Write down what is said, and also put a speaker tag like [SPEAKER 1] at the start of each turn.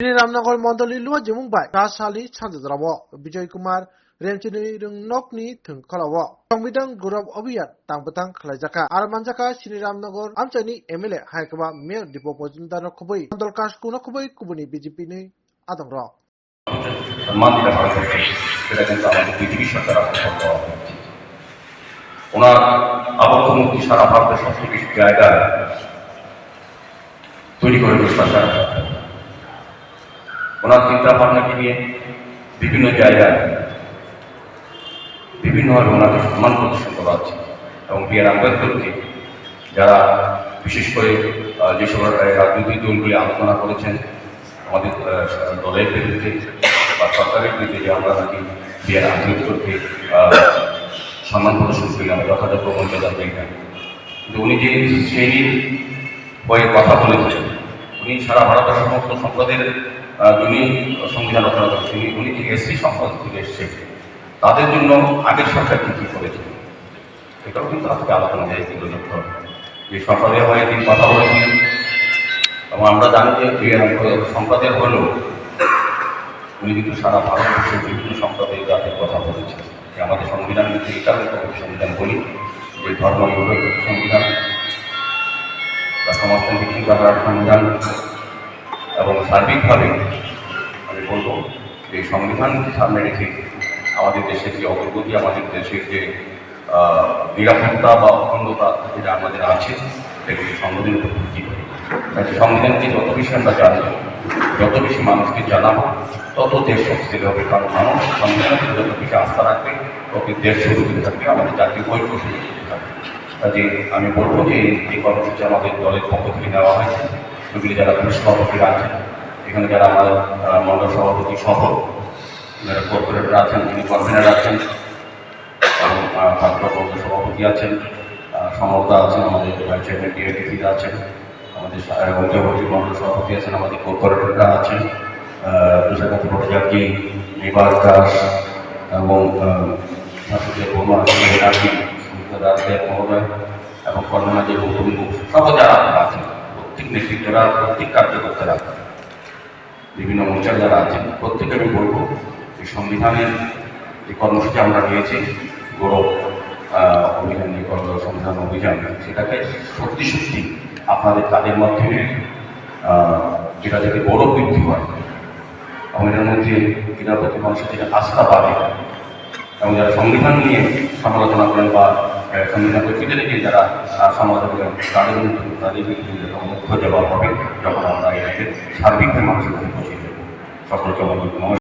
[SPEAKER 1] रामनगर मंडली लुआ जिमुंबाय राजशाली सानजाराव विजय कुमार रेमचिनी रंगनकनि थोंखालाव संविधान गौरव अभियान तांबतां खलायजाखा आरो मानजाखा श्री रामनगर आमचाइनि एमएलए हायकबा मेयर दीपक बजिंदार खुबै मंडल काशकुना खुबै कुबुनि बीजेपी नि आदंर
[SPEAKER 2] सम्मान दिया ভারত সরকার সেটা কিন্তু আমাদের পৃথিবী সরকার আপনার ওনার আবদ্ধমূর্তি সারা ভারতের সবচেয়ে বেশি জায়গায় তৈরি করে সরকার ওনার চিন্তা ভাবনাকে নিয়ে বিভিন্ন জায়গায় বিভিন্নভাবে ওনাকে সম্মান প্রদর্শন করা হচ্ছে এবং বি আর আম্বেদকরকে যারা বিশেষ করে যেসব রাজনৈতিক দলগুলি আলোচনা করেছেন আমাদের দলের বিরুদ্ধে বা সরকারের বিরুদ্ধে যে আমরা নাকি বি আর আম্বেদকরকে সম্মান প্রদর্শন করি আমরা যথাযথ মর্যাদা দেই না, কিন্তু উনি যে শ্রেণীর হয়ে কথা বলেছেন, উনি সারা ভারতের সমস্ত সম্প্রদায়ের যিনি সংবিধান রচনা করেছেন উনি যে এসসি সম্প্রদায় থেকে এসেছেন তাদের জন্য আগের সরকার কী কী করেছে এটাও কিন্তু আজকে আলোচনা যায় তুলে ধরতে হবে। যে সম্প্রদায় হয়ে তিনি কথা বলেছেন এবং আমরা জানি যে সম্প্রদায় হলেও উনি কিন্তু সারা ভারতবর্ষের বিভিন্ন সম্প্রদায়ের জাতির কথা বলেছেন। যে আমাদের সংবিধান কিন্তু এই কারণে সংবিধান বলি যে ধর্ম সংবিধান বা সমাজতান্ত্রিক চিন্তাধারার সংবিধান এবং সার্বিকভাবে আমি বলব যে সংবিধানকে সামনে রেখে আমাদের দেশের যে অগ্রগতি, আমাদের দেশের যে নিরাপত্তা বা অখণ্ডতা যেটা আমাদের আছে সেগুলি সংবিধানের উপর ভিত্তি করে। তাই সংবিধানকে যত বেশি আমরা জানব, যত বেশি মানুষকে জানাবো তত দেশ শক্তিশালী হবে, কারণ মানুষ সংবিধানের যত বেশি আস্থা রাখবে তত দেশ সুরক্ষিত থাকবে, আমাদের জাতীয় ঐক্য সুরক্ষিত থাকবে। কাজে আমি বলবো যে এই কর্মসূচি আমাদের দলের পক্ষ থেকে নেওয়া হয়েছে। সেগুলি যারা পুলিশ সভাপতিরা আছেন, এখানে যারা আমাদের মন্ডল সভাপতি সহ যারা কর্পোরেটর আছেন, যিনি কনভেনার আছেন এবং ছাত্রবর্গ সভাপতি আছেন, সমর্থা আছেন, আমাদের ভাইস চেয়ারম্যান ডিআইডিসিরা আছেন, আমাদের ঐক্যবর্তী মন্ডল সভাপতি আছেন, আমাদের কর্পোরেটররা আছেন, তুষারকান্তি ভট্টাচার্য, নিবাস দাস এবং শাসকের বৌমা রাজি রাজদেব মহোদয় এবং কর্মনা যে বঙ্গবন্ধু সহ যারা আছেন, প্রত্যেক নেতৃত্বরা, প্রত্যেক কার্যকর্তারা, বিভিন্ন মোর্চার যারা আছেন, প্রত্যেকে আমি বলবো যে সংবিধানের যে কর্মসূচি আমরা নিয়েছি গৌরব অভিযান, যে সংবিধান অভিযান, সেটাকে সত্যি সত্যি আপনাদের কাজের মাধ্যমে যেটা থেকে গৌরব বৃদ্ধি হয় এবং এটার মধ্যে এটার প্রতি মানুষের যেটা আস্থা পাবে এবং যারা সংবিধান নিয়ে সমালোচনা করেন বা সংবিধানকে ফিরে রেখে যারা সমালোচনা করেন তাদের মুখ্য জবাব হবে যখন আমরা এটাকে সার্বিকভাবে মানুষের কাছে পৌঁছে দেবো। সকলকে